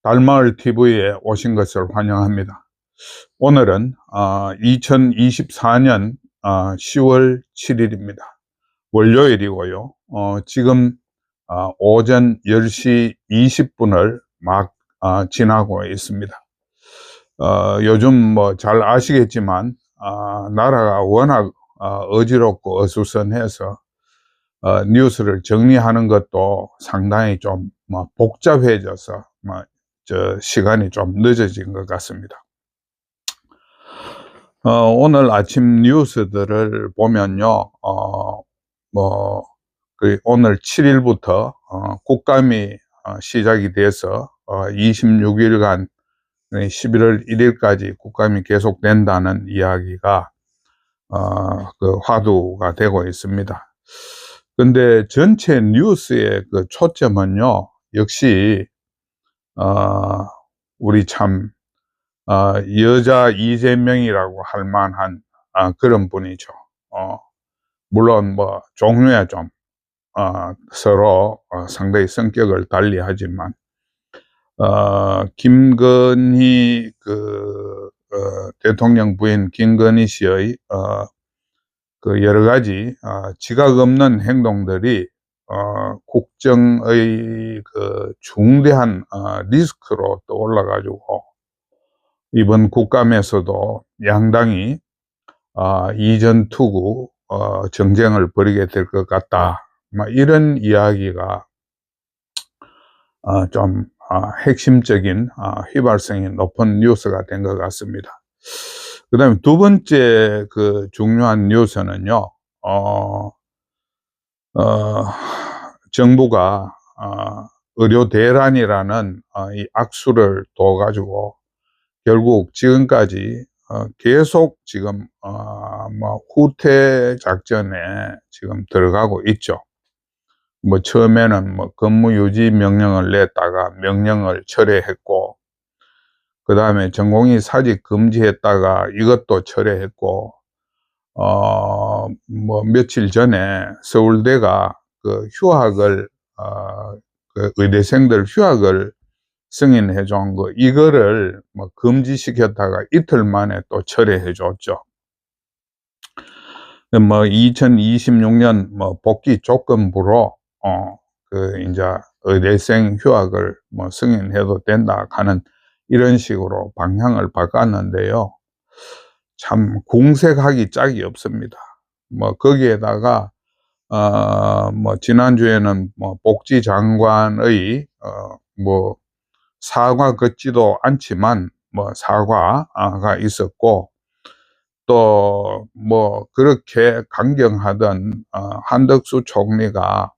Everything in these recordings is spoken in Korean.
달마을 TV에 오신 것을 환영합니다. 오늘은 2024년 10월 7일입니다. 월요일이고요. 지금 오전 10시 20분을 막 지나고 있습니다. 요즘 뭐 잘 아시겠지만 나라가 워낙 어지럽고 어수선해서 뉴스를 정리하는 것도 상당히 좀 복잡해져서 시간이 좀 늦어진 것 같습니다. 오늘 아침 뉴스들을 보면요, 오늘 7일부터 국감이 시작이 돼서 26일간 11월 1일까지 국감이 계속된다는 이야기가 화두가 되고 있습니다. 근데 전체 뉴스의 그 초점은요, 역시 우리 참 여자 이재명이라고 할 만한 그런 분이죠. 물론 뭐 종류야 좀 서로 상당히 성격을 달리하지만 김건희 대통령 부인 김건희 씨의 그 여러 가지 지각 없는 행동들이 국정의 그 중대한 리스크로 떠올라 가지고 이번 국감에서도 양당이 이전투구 정쟁을 벌이게 될 것 같다, 이런 이야기가 좀 핵심적인 휘발성이 높은 뉴스가 된 것 같습니다. 그 다음에 두 번째 그 중요한 뉴스는요, 정부가 의료 대란이라는 이 악수를 둬가지고 결국 지금까지 계속 지금 후퇴 작전에 지금 들어가고 있죠. 처음에는 근무 유지 명령을 냈다가 명령을 철회했고, 그 다음에 전공의 사직 금지했다가 이것도 철회했고, 며칠 전에 서울대가 그 휴학을 그 의대생들 휴학을 승인해 준 거, 이거를 금지시켰다가 이틀 만에 또 철회해 줬죠. 2026년 복귀 조건부로 이제 의대생 휴학을 승인해도 된다 하는 이런 식으로 방향을 바꿨는데요. 참 궁색하기 짝이 없습니다. 거기에다가 지난주에는 복지장관의 사과 같지도 않지만 사과가 있었고, 또 그렇게 강경하던 한덕수 총리가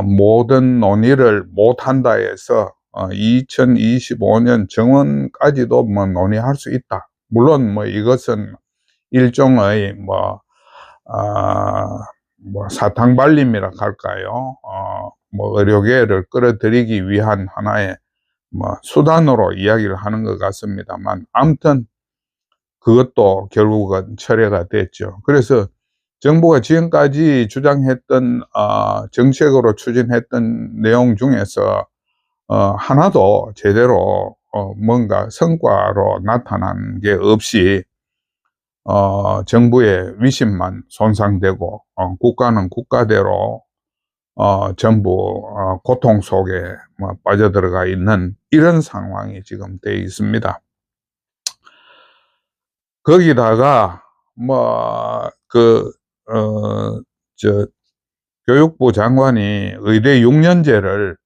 모든 논의를 못한다 해서 2025년 정원까지도 논의할 수 있다. 물론 이것은 일종의 사탕 발림이라 할까요? 의료계를 끌어들이기 위한 하나의 수단으로 이야기를 하는 것 같습니다만, 아무튼 그것도 결국은 철회가 됐죠. 그래서 정부가 지금까지 주장했던 정책으로 추진했던 내용 중에서 하나도 제대로 뭔가 성과로 나타난 게 없이 정부의 위신만 손상되고 국가는 국가대로 전부 고통 속에 빠져들어가 있는 이런 상황이 지금 되어 있습니다. 거기다가 교육부 장관이 의대 6년제를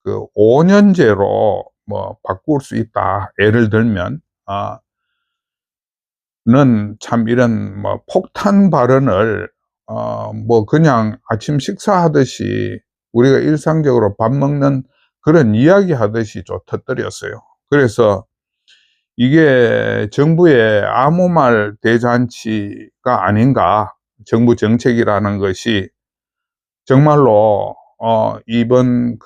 그 5년제로 바꿀 수 있다, 예를 들면 는 참 이런 폭탄 발언을 그냥 아침 식사하듯이 우리가 일상적으로 밥 먹는 그런 이야기 하듯이 터뜨렸어요. 그래서 이게 정부의 아무 말 대잔치가 아닌가, 정부 정책이라는 것이 정말로 이번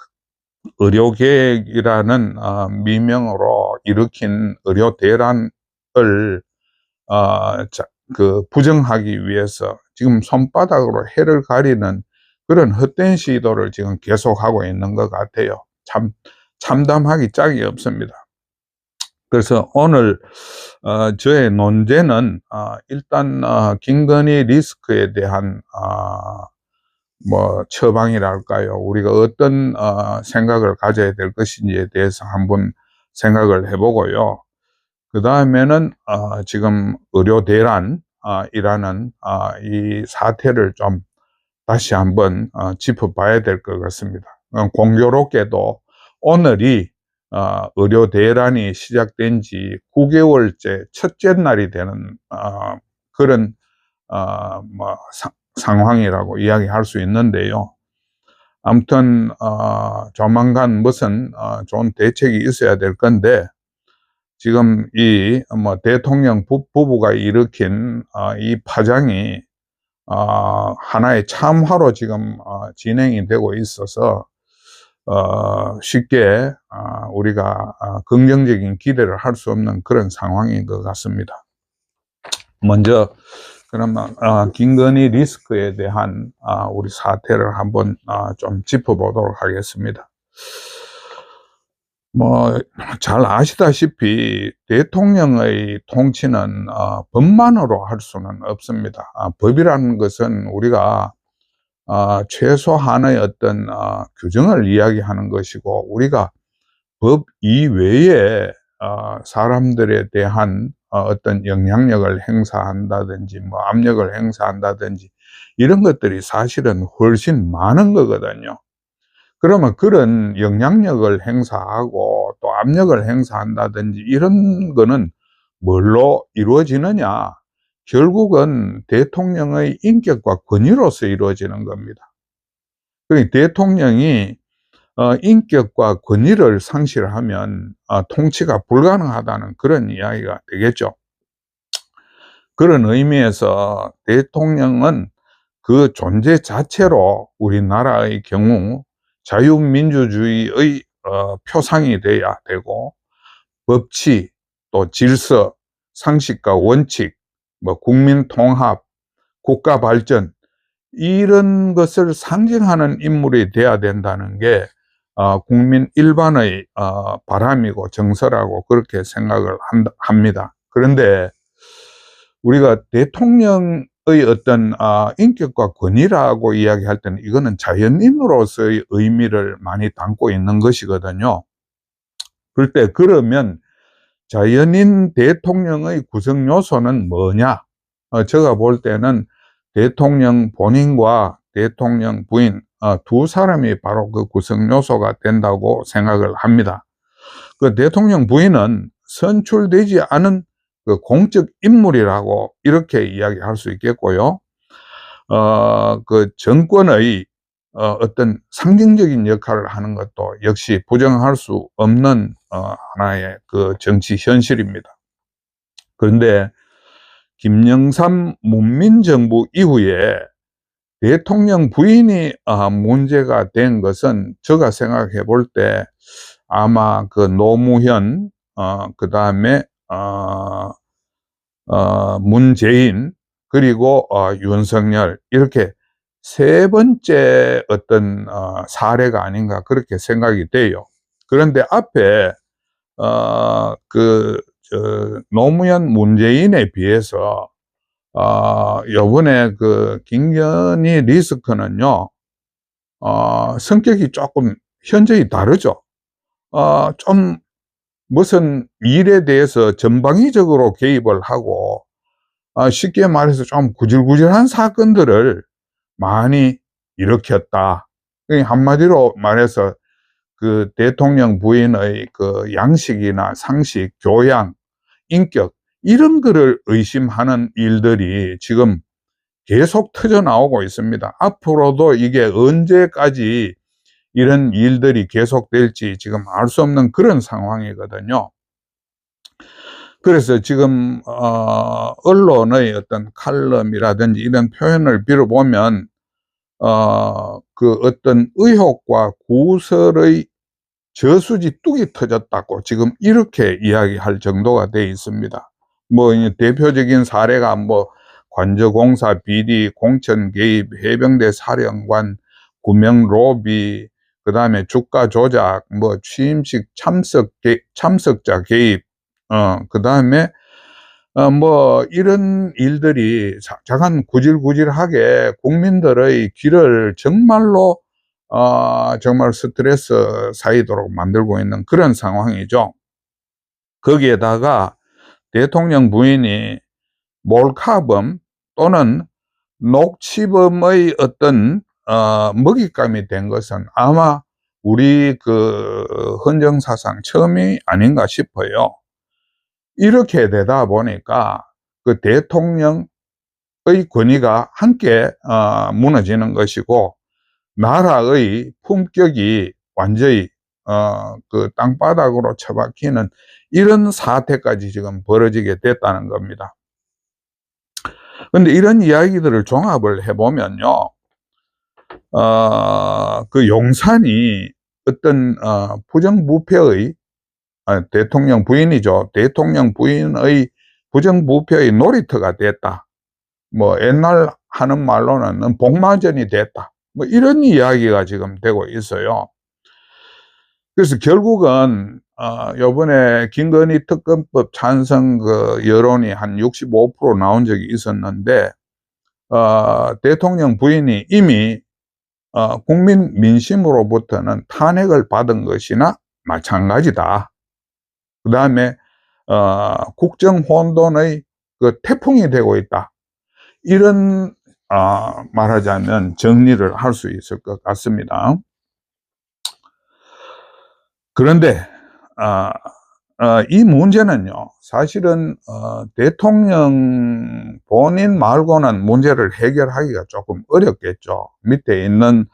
의료계획이라는 미명으로 일으킨 의료 대란을 부정하기 위해서 지금 손바닥으로 해를 가리는 그런 헛된 시도를 지금 계속하고 있는 것 같아요. 참 참담하기 짝이 없습니다. 그래서 오늘 저의 논제는 일단 김건희 리스크에 대한 뭐 처방이랄까요, 우리가 어떤 생각을 가져야 될 것인지에 대해서 한번 생각을 해보고요. 그 다음에는 지금 의료 대란 이라는 이 사태를 좀 다시 한번 짚어봐야 될 것 같습니다. 공교롭게도 오늘이 의료 대란이 시작된 지 9개월째 첫째 날이 되는 그런 뭐 상황이라고 이야기할 수 있는데요. 아무튼 조만간 무슨 좋은 대책이 있어야 될 건데, 지금 이 뭐 대통령 부부가 일으킨 이 파장이 하나의 참화로 지금 진행이 되고 있어서 쉽게 우리가 긍정적인 기대를 할 수 없는 그런 상황인 것 같습니다. 먼저 그러면 김건희 리스크에 대한 우리 사태를 한번 좀 짚어보도록 하겠습니다. 뭐 잘 아시다시피 대통령의 통치는 법만으로 할 수는 없습니다. 법이라는 것은 우리가 최소한의 어떤 규정을 이야기하는 것이고, 우리가 법 이외에 사람들에 대한 어떤 영향력을 행사한다든지 뭐 압력을 행사한다든지 이런 것들이 사실은 훨씬 많은 거거든요. 그러면 그런 영향력을 행사하고 또 압력을 행사한다든지 이런 거는 뭘로 이루어지느냐? 결국은 대통령의 인격과 권위로서 이루어지는 겁니다. 그러니까 대통령이 인격과 권위를 상실하면 통치가 불가능하다는 그런 이야기가 되겠죠. 그런 의미에서 대통령은 그 존재 자체로 우리나라의 경우 자유민주주의의 표상이 돼야 되고, 법치, 또 질서, 상식과 원칙, 뭐 국민 통합, 국가 발전, 이런 것을 상징하는 인물이 돼야 된다는 게 국민 일반의 바람이고 정서라고 그렇게 생각을 합니다. 그런데 우리가 대통령의 어떤 인격과 권위라고 이야기할 때는 이거는 자연인으로서의 의미를 많이 담고 있는 것이거든요. 그럴 때 그러면 자연인 대통령의 구성 요소는 뭐냐? 제가 볼 때는 대통령 본인과 대통령 부인 두 사람이 바로 그 구성 요소가 된다고 생각을 합니다. 그 대통령 부인은 선출되지 않은 그 공적 인물이라고 이렇게 이야기할 수 있겠고요. 그 정권의 어떤 상징적인 역할을 하는 것도 역시 부정할 수 없는 하나의 그 정치 현실입니다. 그런데 김영삼 문민정부 이후에 대통령 부인이 문제가 된 것은 제가 생각해 볼 때 아마 그 노무현, 그 다음에 문재인, 그리고 윤석열, 이렇게 세 번째 어떤 사례가 아닌가 그렇게 생각이 돼요. 그런데 앞에 노무현, 문재인에 비해서 요번에 그 김건희 리스크는요 성격이 조금 현저히 다르죠. 좀 무슨 일에 대해서 전방위적으로 개입을 하고 쉽게 말해서 좀 구질구질한 사건들을 많이 일으켰다. 한마디로 말해서 그 대통령 부인의 그 양식이나 상식, 교양, 인격, 이런 거를 의심하는 일들이 지금 계속 터져 나오고 있습니다. 앞으로도 이게 언제까지 이런 일들이 계속될지 지금 알 수 없는 그런 상황이거든요. 그래서 지금 언론의 어떤 칼럼이라든지 이런 표현을 빌어보면 그 어떤 의혹과 구설의 저수지 뚝이 터졌다고 지금 이렇게 이야기할 정도가 돼 있습니다. 뭐 대표적인 사례가 뭐 관저공사 비리, 공천 개입, 해병대 사령관, 구명 로비, 그 다음에 주가 조작, 뭐 취임식 참석자 개입, 그 다음에 뭐 이런 일들이 자간 구질구질하게 국민들의 귀를 정말로 정말 스트레스 쌓이도록 만들고 있는 그런 상황이죠. 거기에다가 대통령 부인이 몰카범 또는 녹취범의 어떤 먹잇감이 된 것은 아마 우리 그 헌정사상 처음이 아닌가 싶어요. 이렇게 되다 보니까 그 대통령의 권위가 함께 무너지는 것이고, 나라의 품격이 완전히 그 땅바닥으로 처박히는 이런 사태까지 지금 벌어지게 됐다는 겁니다. 근데 이런 이야기들을 종합을 해보면요, 그 용산이 어떤 부정부패의 대통령 부인이죠. 대통령 부인의 부정부패의 놀이터가 됐다. 뭐 옛날 하는 말로는 복마전이 됐다. 뭐 이런 이야기가 지금 되고 있어요. 그래서 결국은 요번에 김건희 특검법 찬성 그 여론이 한 65% 나온 적이 있었는데, 대통령 부인이 이미 국민 민심으로부터는 탄핵을 받은 것이나 마찬가지다. 그 다음에 국정 혼돈의 그 태풍이 되고 있다. 이런 말하자면 정리를 할 수 있을 것 같습니다. 그런데 이 문제는요, 사실은 대통령 본인 말고는 문제를 해결하기가 조금 어렵겠죠. 밑에 있는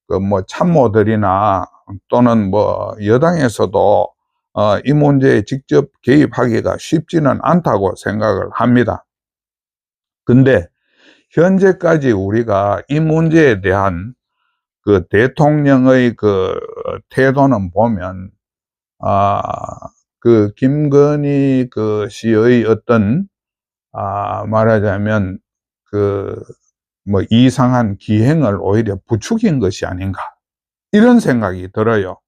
그 뭐 참모들이나 또는 뭐 여당에서도 이 문제에 직접 개입하기가 쉽지는 않다고 생각을 합니다. 근데 현재까지 우리가 이 문제에 대한 그 대통령의 그 태도는 보면, 그 김건희 그 씨의 어떤 말하자면 그 뭐 이상한 기행을 오히려 부추긴 것이 아닌가, 이런 생각이 들어요.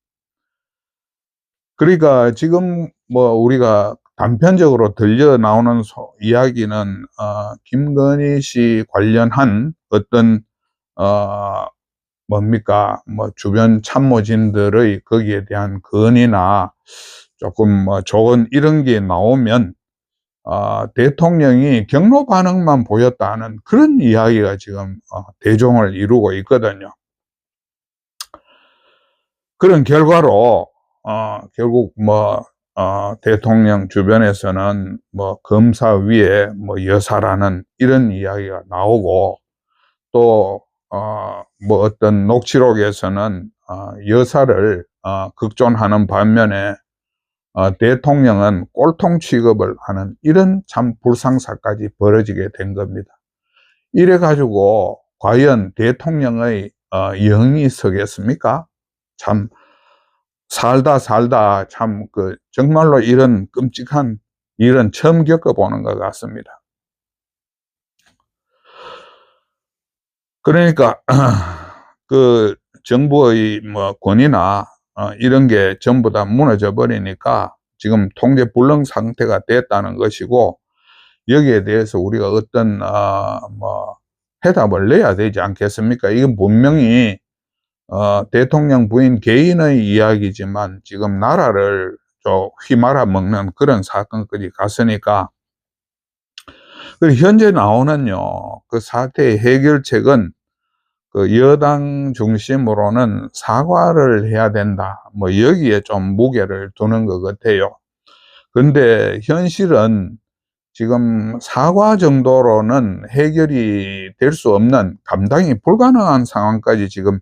그러니까 지금 뭐 우리가 단편적으로 들려 나오는 이야기는 김건희 씨 관련한 어떤 뭡니까 뭐 주변 참모진들의 거기에 대한 건의나 조금 뭐 조언 이런 게 나오면 대통령이 경로 반응만 보였다는 그런 이야기가 지금 대종을 이루고 있거든요. 그런 결과로 결국 뭐 대통령 주변에서는 뭐 검사 위에 뭐 여사라는 이런 이야기가 나오고, 또 뭐 어떤 녹취록에서는 여사를 극존하는 반면에 대통령은 꼴통 취급을 하는 이런 참 불상사까지 벌어지게 된 겁니다. 이래 가지고 과연 대통령의 영이 서겠습니까? 참 살다 참 그 정말로 이런 끔찍한 일은 처음 겪어보는 것 같습니다. 그러니까 그 정부의 뭐 권위나 이런 게 전부 다 무너져 버리니까 지금 통제 불능 상태가 됐다는 것이고, 여기에 대해서 우리가 어떤 뭐 해답을 내야 되지 않겠습니까? 이건 분명히 대통령 부인 개인의 이야기지만 지금 나라를 좀 휘말아 먹는 그런 사건까지 갔으니까, 그리고 현재 나오는요, 그 사태의 해결책은 그 여당 중심으로는 사과를 해야 된다, 뭐 여기에 좀 무게를 두는 것 같아요. 근데 현실은 지금 사과 정도로는 해결이 될 수 없는, 감당이 불가능한 상황까지 지금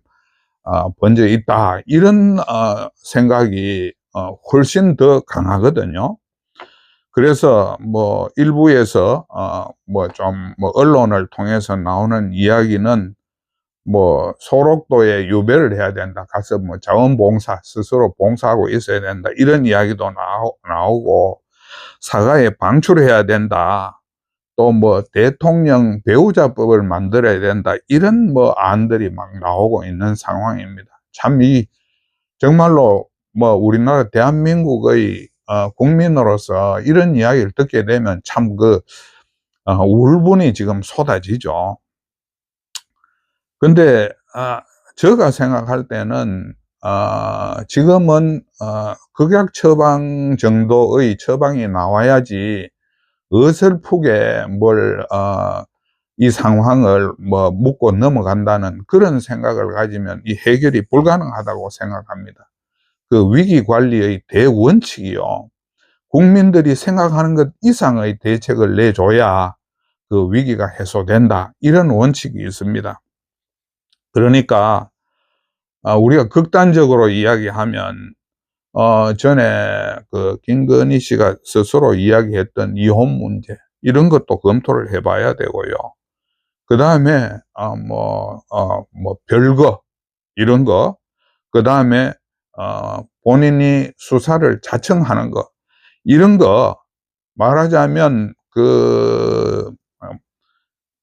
번져 있다, 이런 생각이 훨씬 더 강하거든요. 그래서 뭐 일부에서 뭐 좀 뭐 언론을 통해서 나오는 이야기는 뭐 소록도에 유배를 해야 된다, 가서 뭐 자원봉사 스스로 봉사하고 있어야 된다, 이런 이야기도 나오고 사과에 방출해야 된다, 또 뭐 대통령 배우자법을 만들어야 된다, 이런 뭐 안들이 막 나오고 있는 상황입니다. 참 이 정말로 뭐 우리나라 대한민국의 국민으로서 이런 이야기를 듣게 되면 참 울분이 지금 쏟아지죠. 근데 제가 생각할 때는 지금은 극약 처방 정도의 처방이 나와야지 어설프게 이 상황을 묻고 넘어간다는 그런 생각을 가지면 이 해결이 불가능하다고 생각합니다. 그 위기 관리의 대원칙이요. 국민들이 생각하는 것 이상의 대책을 내줘야 그 위기가 해소된다. 이런 원칙이 있습니다. 그러니까 우리가 극단적으로 이야기하면 전에 그 김건희 씨가 스스로 이야기했던 이혼 문제 이런 것도 검토를 해봐야 되고요. 그 다음에 별거 이런 거, 그 다음에 본인이 수사를 자청하는 거 이런 거 말하자면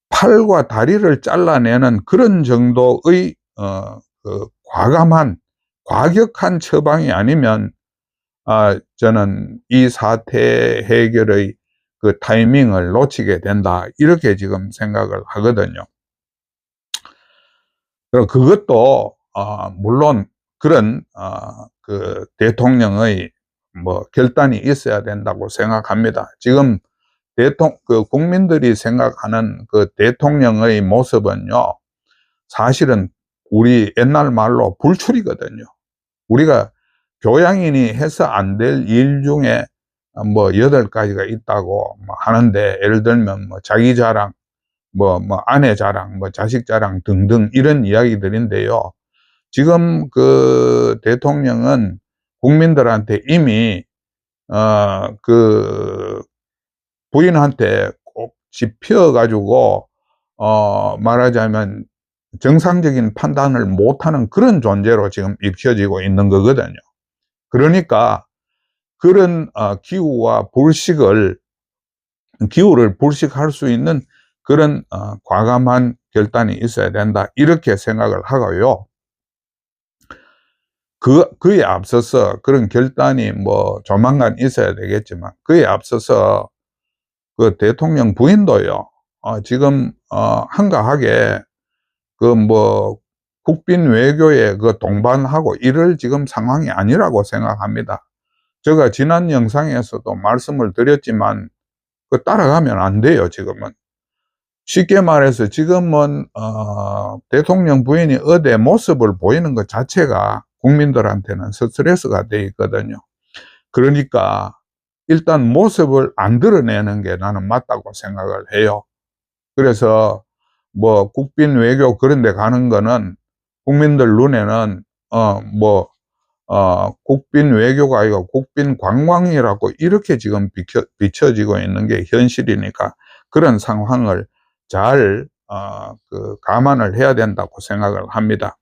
팔과 다리를 잘라내는 그런 정도의 과격한 처방이 아니면 저는 이 사태 해결의 그 타이밍을 놓치게 된다 이렇게 지금 생각을 하거든요. 그리고 그것도 물론 그런 그 대통령의 결단이 있어야 된다고 생각합니다. 지금 국민들이 생각하는 그 대통령의 모습은요, 사실은 우리 옛날 말로 불출이거든요. 우리가 교양인이 해서 안 될 일 중에 8가지가 있다고 하는데, 예를 들면 자기 자랑, 아내 자랑, 자식 자랑 등등 이런 이야기들인데요. 지금 그 대통령은 국민들한테 이미 부인한테 꼭 짚혀가지고 말하자면 정상적인 판단을 못하는 그런 존재로 지금 익혀지고 있는 거거든요. 그러니까 그런 기후를 불식할 수 있는 그런 과감한 결단이 있어야 된다 이렇게 생각을 하고요. 그에 앞서서 그런 결단이 조만간 있어야 되겠지만, 그에 앞서서 그 대통령 부인도요, 지금 한가하게 국빈 외교에 동반하고 이럴 지금 상황이 아니라고 생각합니다. 제가 지난 영상에서도 말씀을 드렸지만 따라가면 안 돼요. 지금은 쉽게 말해서 지금은 대통령 부인이 어디 모습을 보이는 것 자체가 국민들한테는 스트레스가 돼 있거든요. 그러니까 일단 모습을 안 드러내는 게 나는 맞다고 생각을 해요. 그래서 국빈 외교 그런 데 가는 거는 국민들 눈에는 국빈 외교가 아니고 국빈 관광이라고 이렇게 지금 비춰지고 있는 게 현실이니까 그런 상황을 잘 감안을 해야 된다고 생각을 합니다.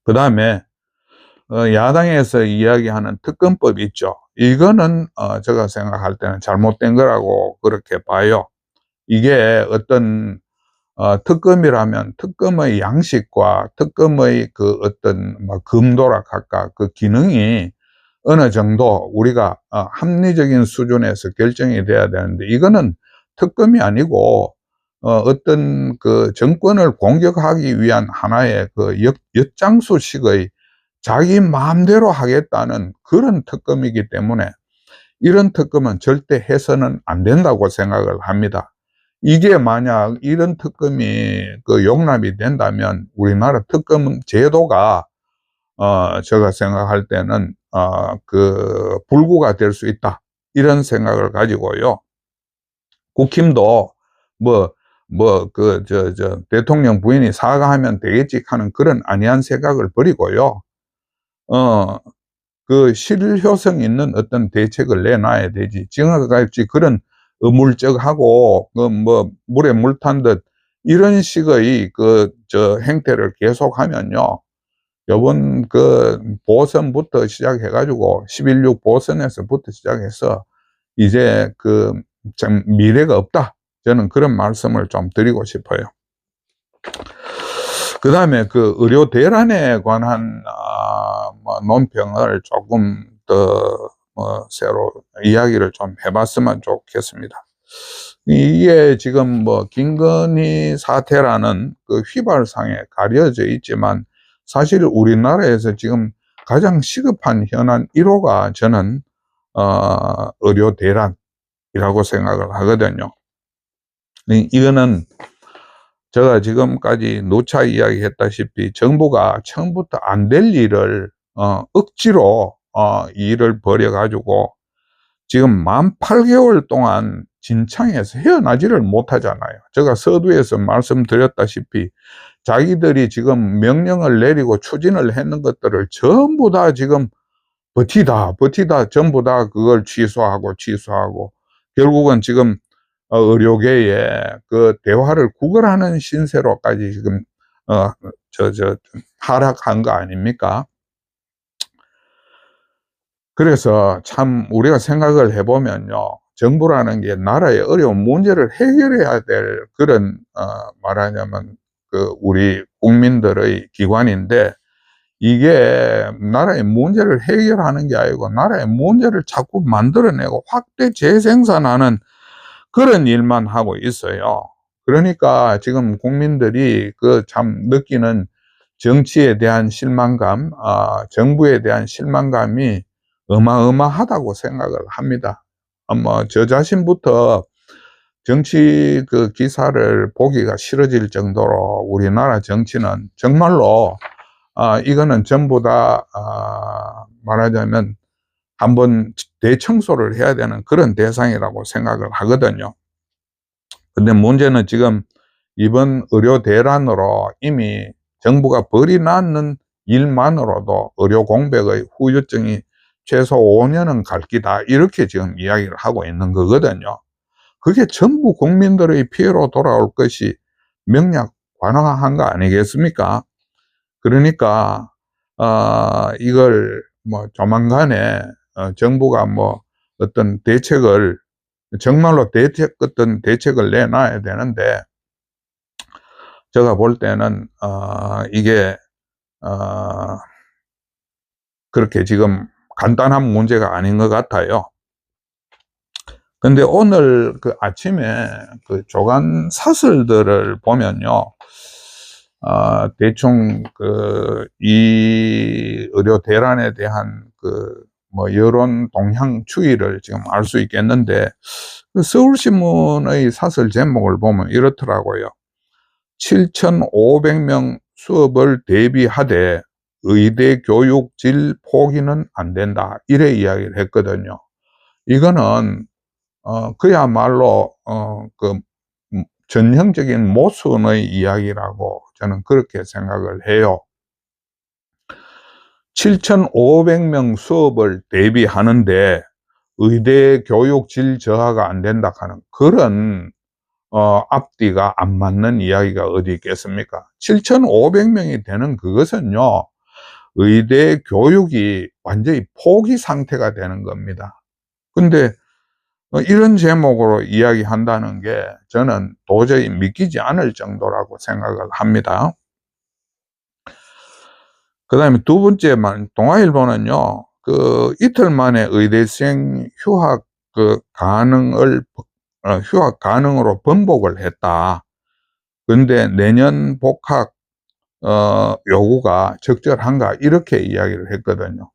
그 다음에 야당에서 이야기하는 특검법 있죠. 이거는 제가 생각할 때는 잘못된 거라고 그렇게 봐요. 이게 어떤 특검이라면 특검의 양식과 특검의 그 어떤 금도락할까 그 기능이 어느 정도 우리가 합리적인 수준에서 결정이 돼야 되는데, 이거는 특검이 아니고 어떤 그 정권을 공격하기 위한 하나의 그 엿장수식의 자기 마음대로 하겠다는 그런 특검이기 때문에 이런 특검은 절대 해서는 안 된다고 생각을 합니다. 이게 만약 이런 특검이 용납이 된다면 우리나라 특검 제도가 제가 생각할 때는 불구가 될 수 있다 이런 생각을 가지고요. 국힘도 대통령 부인이 사과하면 되겠지 하는 그런 안이한 생각을 버리고요. 실효성 있는 어떤 대책을 내놔야 되지. 지금까지 그런 어물쩍하고 물에 물 탄 듯 이런 식의 행태를 계속하면요, 요번 보선부터 시작해 가지고 11.6 보선에서부터 시작해서 이제 참 미래가 없다, 저는 그런 말씀을 좀 드리고 싶어요. 그 다음에 그 의료 대란에 관한 뭐 논평을 조금 더 새로 이야기를 좀 해봤으면 좋겠습니다. 이게 지금 뭐 김건희 사태라는 그 휘발상에 가려져 있지만 사실 우리나라에서 지금 가장 시급한 현안 1호가 저는 의료 대란이라고 생각을 하거든요. 이거는 제가 지금까지 누차 이야기했다시피 정부가 처음부터 안 될 일을 억지로 이 일을 벌여가지고 지금 만 8개월 동안 진창에서 헤어나지를 못하잖아요. 제가 서두에서 말씀드렸다시피 자기들이 지금 명령을 내리고 추진을 했는 것들을 전부 다 지금 버티다 전부 다 그걸 취소하고 결국은 지금 의료계에 그 대화를 구걸하는 신세로까지 지금 하락한 거 아닙니까? 그래서 참 우리가 생각을 해보면요, 정부라는 게 나라의 어려운 문제를 해결해야 될 그런 말하자면 그 우리 국민들의 기관인데, 이게 나라의 문제를 해결하는 게 아니고 나라의 문제를 자꾸 만들어내고 확대 재생산하는 그런 일만 하고 있어요. 그러니까 지금 국민들이 그 참 느끼는 정치에 대한 실망감, 정부에 대한 실망감이 어마어마하다고 생각을 합니다. 뭐 저 자신부터 정치 그 기사를 보기가 싫어질 정도로 우리나라 정치는 정말로 이거는 전부 다 말하자면 한번 대청소를 해야 되는 그런 대상이라고 생각을 하거든요. 근데 문제는 지금 이번 의료 대란으로 이미 정부가 벌이 났는 일만으로도 의료 공백의 후유증이 최소 5년은 갈 기다, 이렇게 지금 이야기를 하고 있는 거거든요. 그게 전부 국민들의 피해로 돌아올 것이 명약관화한 거 아니겠습니까? 그러니까 이걸 뭐 조만간에 정부가 뭐 어떤 대책을 정말로 어떤 대책을 내놔야 되는데, 제가 볼 때는 이게 그렇게 지금 간단한 문제가 아닌 것 같아요. 근데 오늘 그 아침에 그 조간 사설들을 보면요, 대충 이 의료 대란에 대한 뭐 여론 동향 추이를 지금 알 수 있겠는데, 그 서울신문의 사설 제목을 보면 이렇더라고요. 7,500명 수업을 대비하되 의대 교육 질 포기는 안 된다, 이래 이야기를 했거든요. 이거는 그야말로 전형적인 모순의 이야기라고 저는 그렇게 생각을 해요. 7,500명 수업을 대비하는데 의대 교육 질 저하가 안 된다 하는 그런 앞뒤가 안 맞는 이야기가 어디 있겠습니까? 7,500명이 되는 그것은요, 의대 교육이 완전히 포기 상태가 되는 겁니다. 근데 이런 제목으로 이야기한다는 게 저는 도저히 믿기지 않을 정도라고 생각을 합니다. 그 다음에 두 번째만, 동아일보는요, 이틀 만에 의대생 휴학 휴학 가능으로 번복을 했다. 그런데 내년 복학 요구가 적절한가, 이렇게 이야기를 했거든요.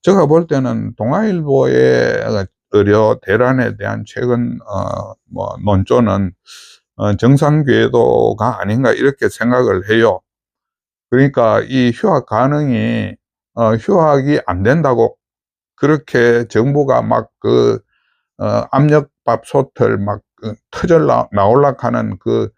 제가 볼 때는 동아일보의 의료 대란에 대한 최근 뭐 논조는 정상 궤도가 아닌가, 이렇게 생각을 해요. 그러니까 이 휴학 가능이 휴학이 안 된다고 그렇게 정부가 막 압력밥솥을 막 터져 나오려고 하는 그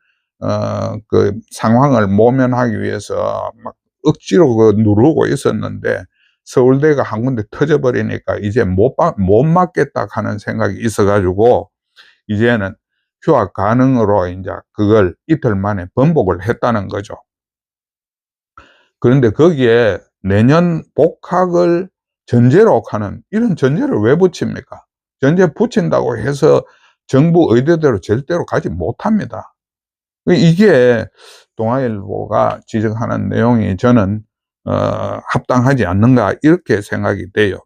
상황을 모면하기 위해서 막 억지로 누르고 있었는데, 서울대가 한 군데 터져버리니까 이제 못 맞겠다 하는 생각이 있어가지고 이제는 휴학 가능으로 이제 그걸 이틀 만에 번복을 했다는 거죠. 그런데 거기에 내년 복학을 전제로 하는, 이런 전제를 왜 붙입니까? 전제 붙인다고 해서 정부 의대대로 절대로 가지 못합니다. 이게 동아일보가 지적하는 내용이 저는 합당하지 않는가 이렇게 생각이 돼요.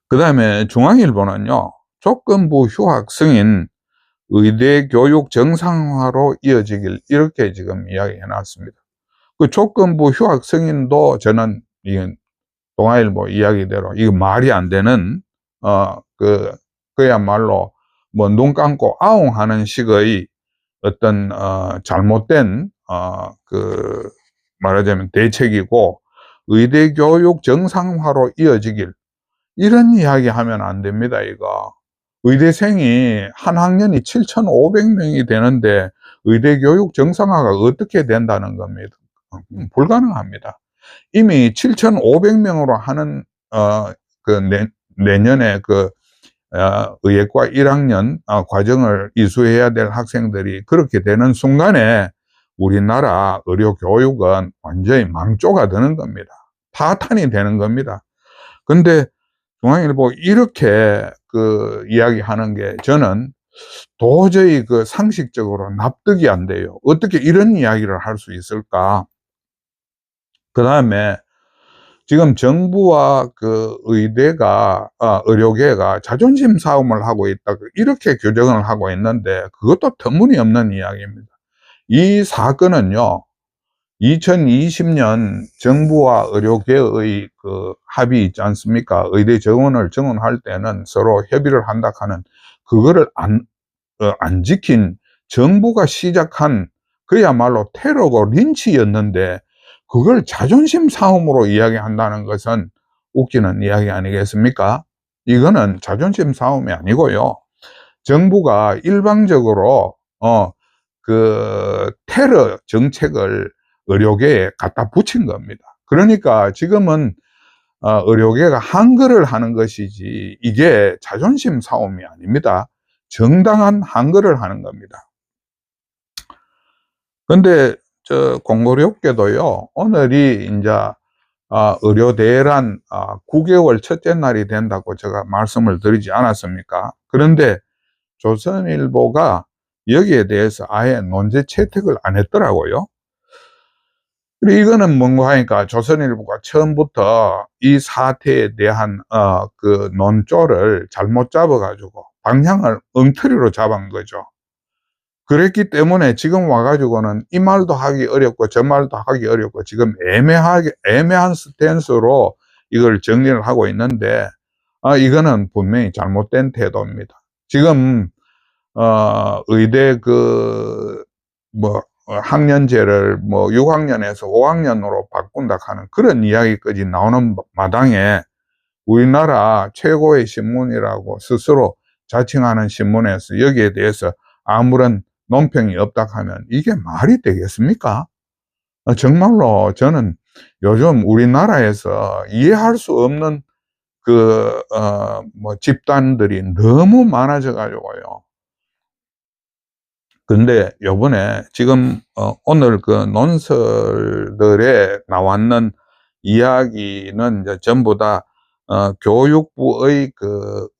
그 다음에 중앙일보는요, 조건부 휴학 승인 의대 교육 정상화로 이어지길 이렇게 지금 이야기해 놨습니다. 그 조건부 휴학 승인도 저는 이 동아일보 이야기대로 이거 말이 안 되는 그야말로 뭐 눈 감고 아웅하는 식의 어떤 잘못된 말하자면 대책이고, 의대 교육 정상화로 이어지길 이런 이야기 하면 안 됩니다. 이거 의대생이 한 학년이 7,500명이 되는데 의대 교육 정상화가 어떻게 된다는 겁니다. 불가능합니다. 이미 7,500명으로 하는 내년에 의예과 1학년 과정을 이수해야 될 학생들이 그렇게 되는 순간에 우리나라 의료 교육은 완전히 망조가 되는 겁니다. 파탄이 되는 겁니다. 근데 중앙일보 이렇게 이야기하는 게 저는 도저히 상식적으로 납득이 안 돼요. 어떻게 이런 이야기를 할 수 있을까? 그 다음에 지금 정부와 의료계가 자존심 싸움을 하고 있다, 이렇게 규정을 하고 있는데 그것도 터무니없는 이야기입니다. 이 사건은요, 2020년 정부와 의료계의 합의 있지 않습니까? 의대 정원을 정원할 때는 서로 협의를 한다 하는 그거를 안 지킨 정부가 시작한 그야말로 테러고 린치였는데 그걸 자존심 싸움으로 이야기한다는 것은 웃기는 이야기 아니겠습니까? 이거는 자존심 싸움이 아니고요, 정부가 일방적으로 테러 정책을 의료계에 갖다 붙인 겁니다. 그러니까 지금은 의료계가 한글을 하는 것이지 이게 자존심 싸움이 아닙니다. 정당한 한글을 하는 겁니다. 근데 공교롭게도요, 오늘이 이제 의료대란 9개월 첫째 날이 된다고 제가 말씀을 드리지 않았습니까? 그런데 조선일보가 여기에 대해서 아예 논제 채택을 안 했더라고요. 그리고 이거는 뭔가 하니까 조선일보가 처음부터 이 사태에 대한 논조를 잘못 잡아가지고 방향을 엉터리로 잡은 거죠. 그랬기 때문에 지금 와가지고는 이 말도 하기 어렵고 저 말도 하기 어렵고 지금 애매한 스탠스로 이걸 정리를 하고 있는데, 이거는 분명히 잘못된 태도입니다. 지금 의대 학년제를 6학년에서 5학년으로 바꾼다 하는 그런 이야기까지 나오는 마당에 우리나라 최고의 신문이라고 스스로 자칭하는 신문에서 여기에 대해서 아무런 논평이 없다 하면 이게 말이 되겠습니까? 정말로 저는 요즘 우리나라에서 이해할 수 없는 집단들이 너무 많아져 가지고요. 근데 요번에 지금 오늘 논설들에 나왔는 이야기는 이제 전부 다 교육부의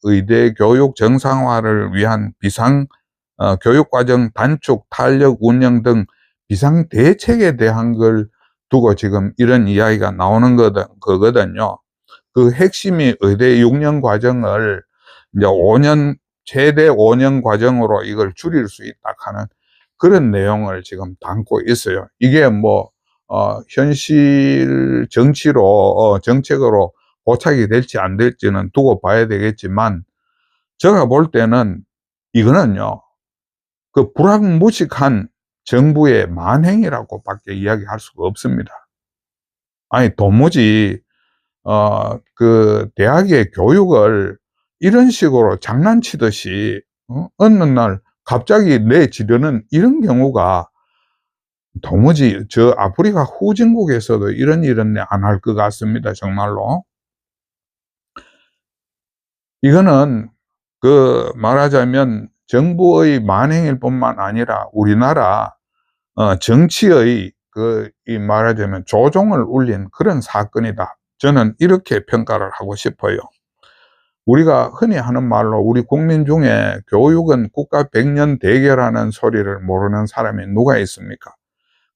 의대 교육 정상화를 위한 교육과정 단축, 탄력 운영 등 비상 대책에 대한 걸 두고 지금 이런 이야기가 나오는 거거든요. 그 핵심이 의대 6년 과정을 이제 최대 5년 과정으로 이걸 줄일 수 있다 하는 그런 내용을 지금 담고 있어요. 이게 현실 정책으로 고착이 될지 안 될지는 두고 봐야 되겠지만, 제가 볼 때는 이거는요, 불합무식한 정부의 만행이라고 밖에 이야기할 수가 없습니다. 아니, 도무지, 대학의 교육을 이런 식으로 장난치듯이, 어느 날 갑자기 내지르는 이런 경우가 도무지 아프리카 후진국에서도 이런 일은 안 할 것 같습니다. 정말로. 이거는 말하자면 정부의 만행일 뿐만 아니라 우리나라 정치의 말하자면 조종을 울린 그런 사건이다. 저는 이렇게 평가를 하고 싶어요. 우리가 흔히 하는 말로 우리 국민 중에 교육은 국가 백년 대계라는 소리를 모르는 사람이 누가 있습니까?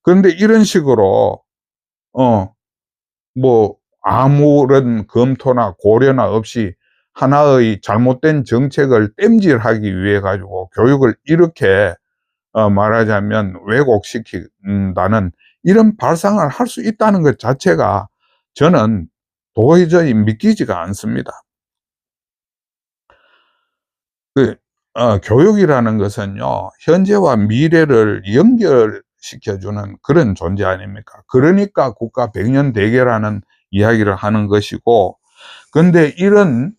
그런데 이런 식으로 뭐 아무런 검토나 고려나 없이 하나의 잘못된 정책을 땜질하기 위해 가지고 교육을 이렇게 말하자면 왜곡시킨다는 이런 발상을 할 수 있다는 것 자체가 저는 도저히 믿기지가 않습니다. 교육이라는 것은요, 현재와 미래를 연결시켜주는 그런 존재 아닙니까? 그러니까 국가 백년 대계라는 이야기를 하는 것이고, 근데 이런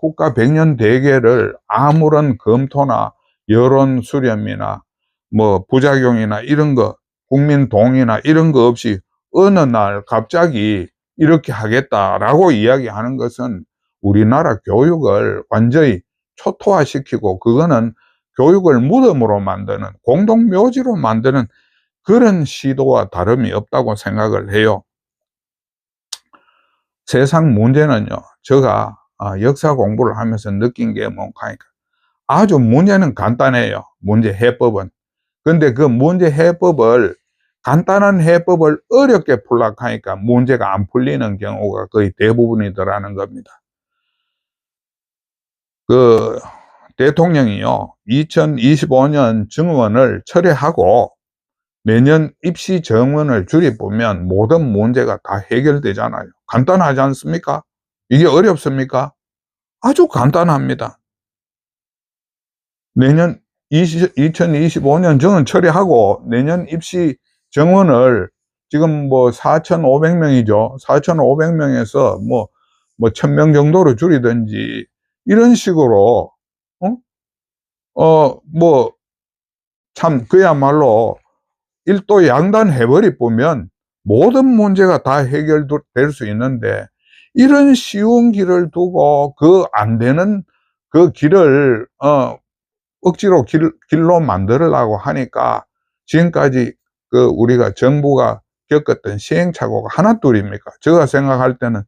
국가 백년 대계를 아무런 검토나 여론 수렴이나 뭐 부작용이나 이런 거, 국민 동의나 이런 거 없이 어느 날 갑자기 이렇게 하겠다라고 이야기하는 것은 우리나라 교육을 완전히 초토화시키고, 그거는 교육을 무덤으로 만드는, 공동묘지로 만드는 그런 시도와 다름이 없다고 생각을 해요. 세상 문제는요, 제가 역사 공부를 하면서 느낀 게 뭔가 하니까 아주 문제는 간단해요. 문제 해법은. 근데 그 문제 해법을, 간단한 해법을 어렵게 풀려고 하니까 문제가 안 풀리는 경우가 거의 대부분이더라는 겁니다. 그 대통령이요, 2025년 정원을 철회하고 내년 입시 정원을 줄여보면 모든 문제가 다 해결되잖아요. 간단하지 않습니까? 이게 어렵습니까? 아주 간단합니다. 내년 2025년 정원 처리하고 내년 입시 정원을 지금 뭐 4,500명이죠. 4,500명에서 뭐 1,000명 정도로 줄이든지 이런 식으로 뭐 참 그야말로 일도 양단 해버리 보면 모든 문제가 다 해결될 수 있는데, 이런 쉬운 길을 두고 그 안 되는 그 길을 억지로 길로 만들려고 하니까 지금까지 그 우리가 정부가 겪었던 시행착오가 하나둘입니까? 제가 생각할 때는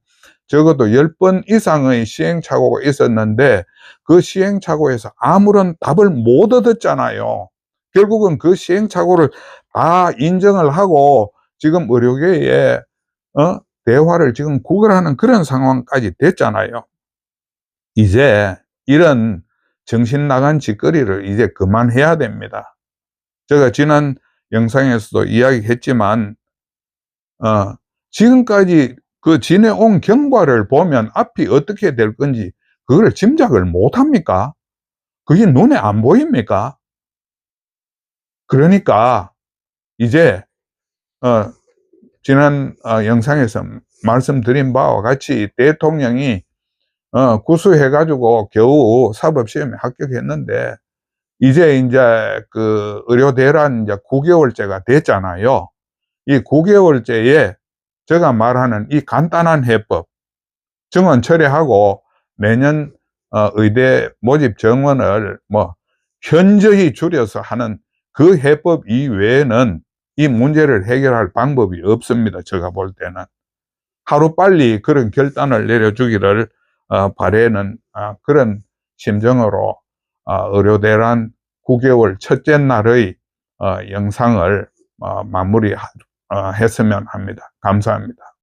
적어도 10번 이상의 시행착오가 있었는데 그 시행착오에서 아무런 답을 못 얻었잖아요. 결국은 그 시행착오를 다 인정을 하고 지금 의료계에 대화를 지금 구걸하는 그런 상황까지 됐잖아요. 이제 이런 정신 나간 짓거리를 이제 그만해야 됩니다. 제가 지난 영상에서도 이야기했지만 지금까지 그 지내온 경과를 보면 앞이 어떻게 될 건지 그걸 짐작을 못 합니까? 그게 눈에 안 보입니까? 그러니까 이제 지난 영상에서 말씀드린 바와 같이 대통령이 구수해가지고 겨우 사법시험에 합격했는데 이제 그 의료대란 이제 9개월째가 됐잖아요. 이 9개월째에 제가 말하는 이 간단한 해법, 정원 철회하고 내년 의대 모집 정원을 뭐 현저히 줄여서 하는 그 해법 이외에는 이 문제를 해결할 방법이 없습니다. 제가 볼 때는 하루빨리 그런 결단을 내려주기를 바라는 그런 심정으로 의료대란 9개월 첫째 날의 영상을 마무리했으면 합니다. 감사합니다.